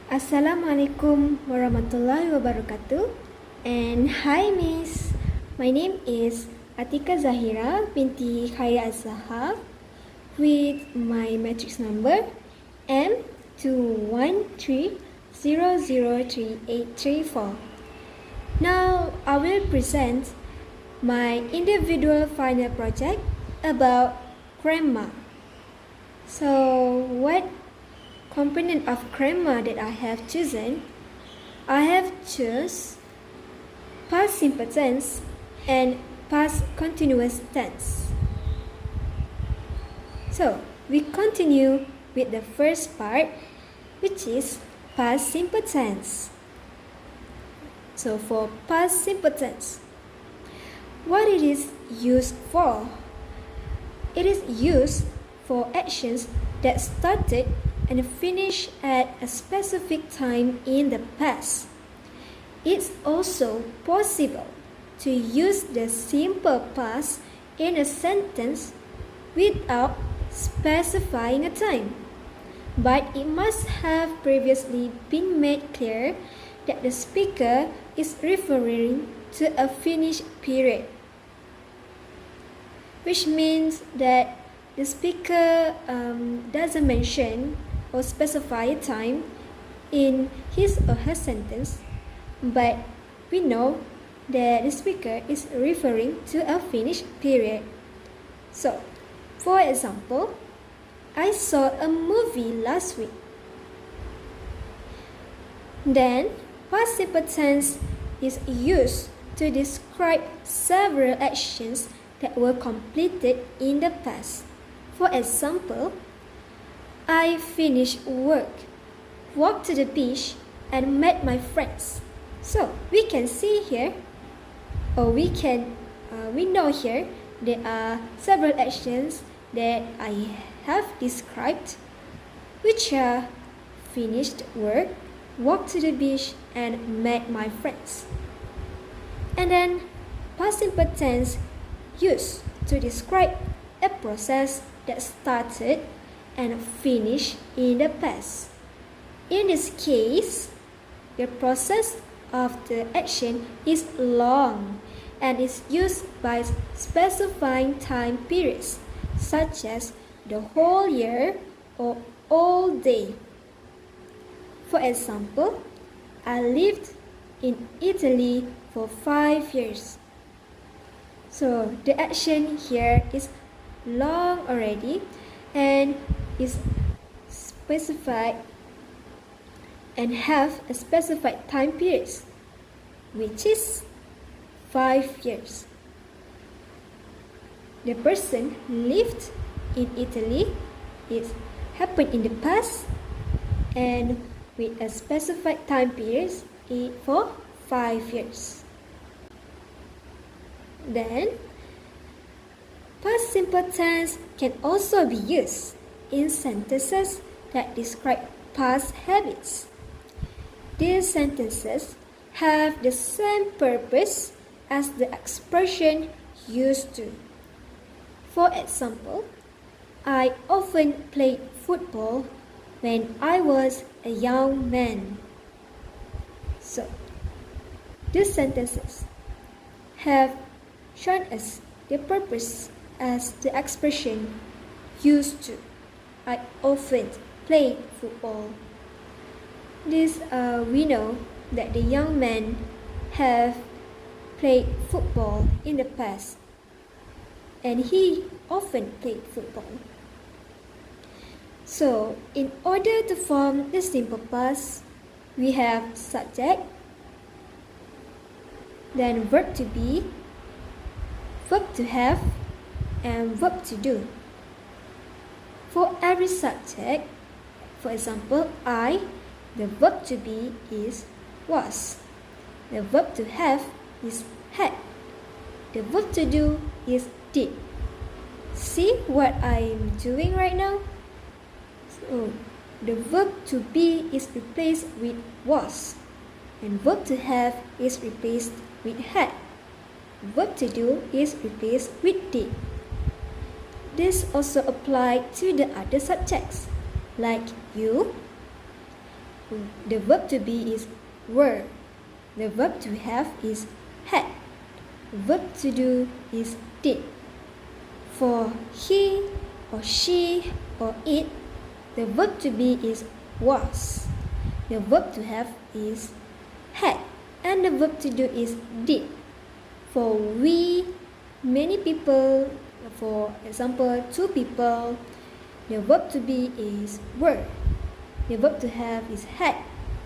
Assalamualaikum warahmatullahi wabarakatuh. And hi Miss, my name is Atika Zahira binti Khairi Az-Zahar with my matrix number M213003834. Now I will present my individual final project about grammar. So what component of grammar that I have chosen? I have chosen past simple tense and past continuous tense. So we continue with the first part, which is past simple tense. So for past simple tense, what it is used for? It is used for actions that started and finished at a specific time in the past. It's also possible to use the simple past in a sentence without specifying a time, but it must have previously been made clear that the speaker is referring to a finished period, which means that the speaker doesn't mention or specify a time in his or her sentence, but we know that the speaker is referring to a finished period. So, for example, I saw a movie last week. Then, past simple tense is used to describe several actions that were completed in the past. For example, I finished work, walked to the beach, and met my friends. So we can see here, or we know here, there are several actions that I have described, which are finished work, walked to the beach, and met my friends. And then past simple tense used to describe a process that started and finished in the past. In this case, the process of the action is long and is used by specifying time periods such as the whole year or all day. For example, I lived in Italy for 5 years. So the action here is long already and is specified and have a specified time period, which is 5 years. The person lived in Italy. It happened in the past and with a specified time period for 5 years. Then, past simple tense can also be used in sentences that describe past habits. These sentences have the same purpose as the expression used to. For example, I often played football when I was a young man. So, these sentences have shown us the purpose as the expression used to. I often played football. This we know that the young man have played football in the past, and he often played football. So, in order to form the simple past, we have subject, then verb to be, verb to have, and verb to do. For every subject, for example, I, the verb to be is was. The verb to have is had. The verb to do is did. See what I'm doing right now? So, the verb to be is replaced with was, and verb to have is replaced with had. Verb to do is replaced with did. This also applies to the other subjects, like you, the verb to be is were. The verb to have is had. Verb to do is did. For he or she or it, the verb to be is was. The verb to have is had. And the verb to do is did. For we, many people, for example, 2 people, the verb to be is were. The verb to have is had.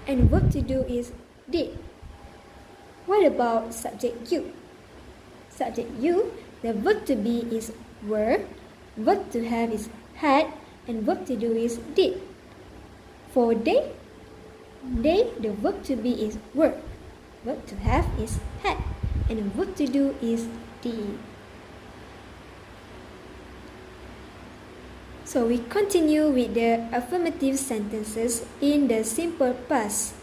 And the verb to do is did. What about subject you? Subject you, the verb to be is were, verb to have is had, and verb to do is did. For they, the verb to be is were, verb to have is had, and the verb to do is did. So we continue with the affirmative sentences in the simple past.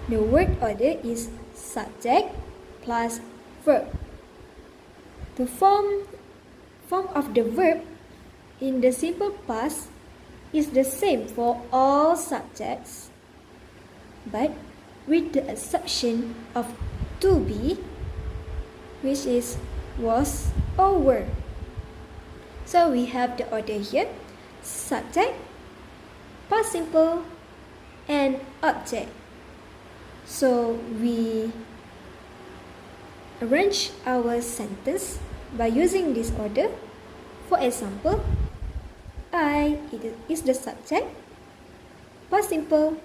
The word order is subject plus verb. The form of the verb in the simple past is the same for all subjects, but with the exception of to be, which is was or were. So we have the order here: subject, past simple, and object. So we arrange our sentence by using this order. For example, I is the subject, past simple,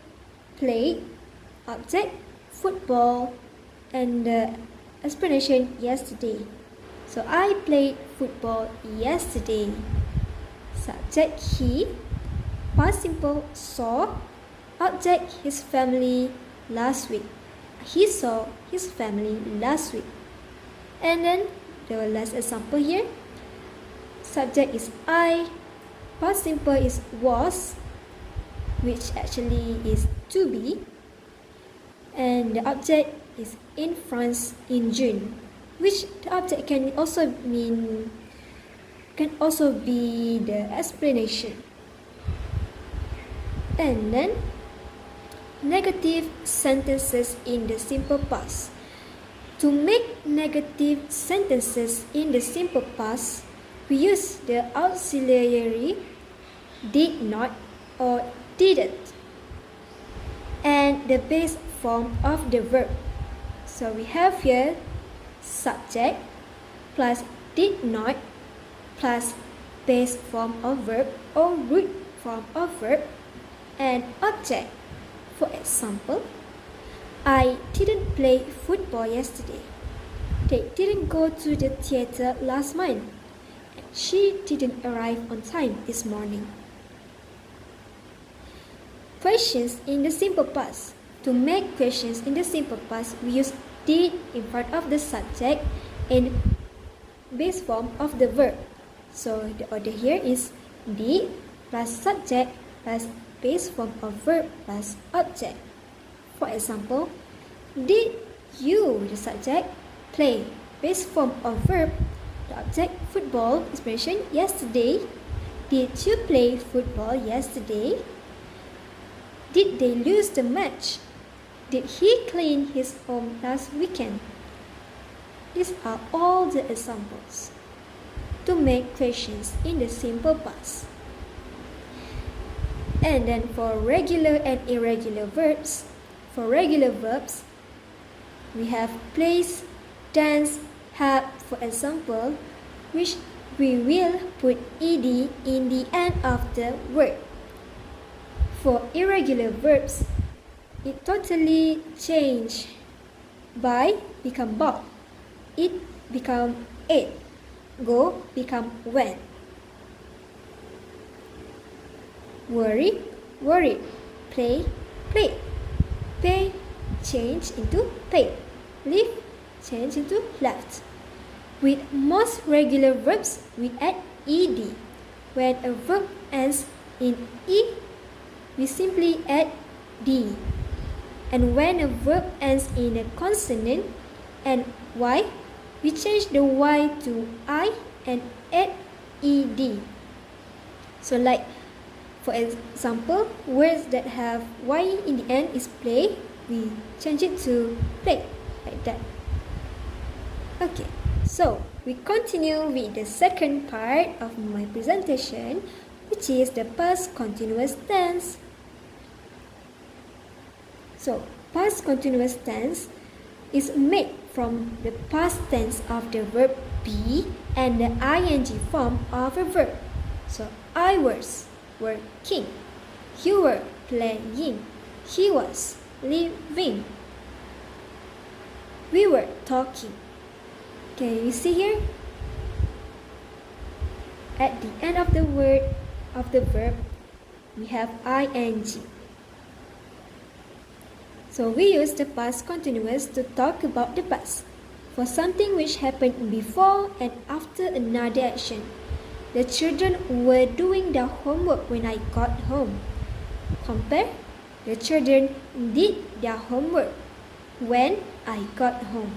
played, object, football, and the explanation yesterday. So I played football yesterday. Subject he, past simple saw, object his family last week. He saw his family last week. And then the last example here. Subject is I, past simple is was, which actually is to be, and the object is in France in June, which the object can also be the explanation. And then negative sentences in the simple past. To make negative sentences in the simple past, we use the auxiliary did not or didn't and the base form of the verb. So we have here subject plus did not plus base form of verb or root form of verb and object. For example, I didn't play football yesterday. They didn't go to the theater last month. She didn't arrive on time this morning. Questions in the simple past. To make questions in the simple past, we use did in front of the subject and base form of the verb. So the order here is did plus subject plus base form of verb plus object. For example, did you, the subject, play? Base form of verb, the object, football, expression, yesterday. Did you play football yesterday? Did they lose the match? Did he clean his home last weekend? These are all the examples to make questions in the simple past. And then for regular and irregular verbs, for regular verbs, we have plays, dance, have, for example, which we will put ed in the end of the word. For irregular verbs, it totally change. Buy become bought, eat become ate, go become went. Worry, worried, play, played, pay, change into paid, leave, change into left. With most regular verbs, we add ed. When a verb ends in e, we simply add d. And when a verb ends in a consonant and y, we change the y to I and add ed. So like For example, words that have Y in the end is play. We change it to play, like that. Okay, so we continue with the second part of my presentation, which is the past continuous tense. So, past continuous tense is made from the past tense of the verb be and the ing form of a verb. So, I was working, you were playing, he was living, we were talking. Can you see here? At the end of the word of the verb, we have ing. So we use the past continuous to talk about the past for something which happened before and after another action. The children were doing their homework when I got home. Compare, the children did their homework when I got home.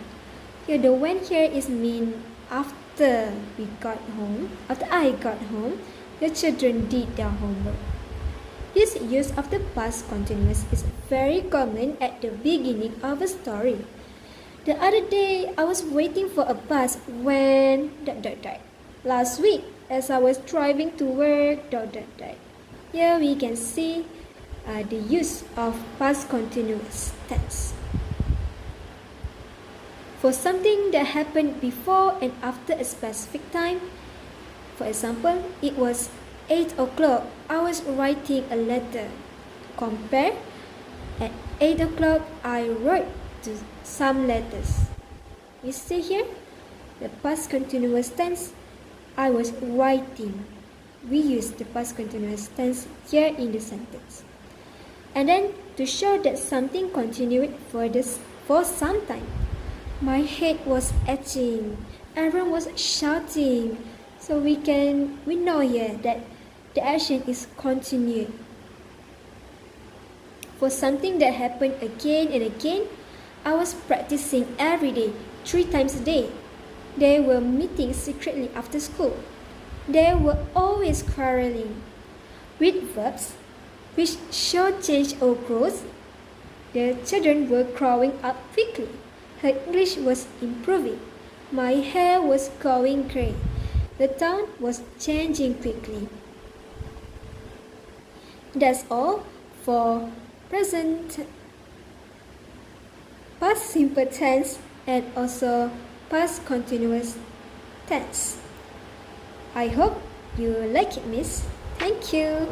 Here the when here is mean after we got home. After I got home, the children did their homework. This use of the past continuous is very common at the beginning of a story. The other day, I was waiting for a bus when... Last week, as I was driving to work... Here we can see the use of past continuous tense. For something that happened before and after a specific time, for example, it was 8 o'clock, I was writing a letter. Compare, at 8 o'clock, I wrote some letters. You see here, the past continuous tense, I was writing. We use the past continuous tense here in the sentence. And then, to show that something continued for some time, my head was itching, everyone was shouting. So we know here that the action is continued. For something that happened again and again, I was practicing every day, 3 times a day. They were meeting secretly after school. They were always quarreling. With verbs which show change or growth, the children were growing up quickly. Her English was improving. My hair was going grey. The town was changing quickly. That's all for present, past simple tense and also past continuous tense. I hope you like it, miss. Thank you.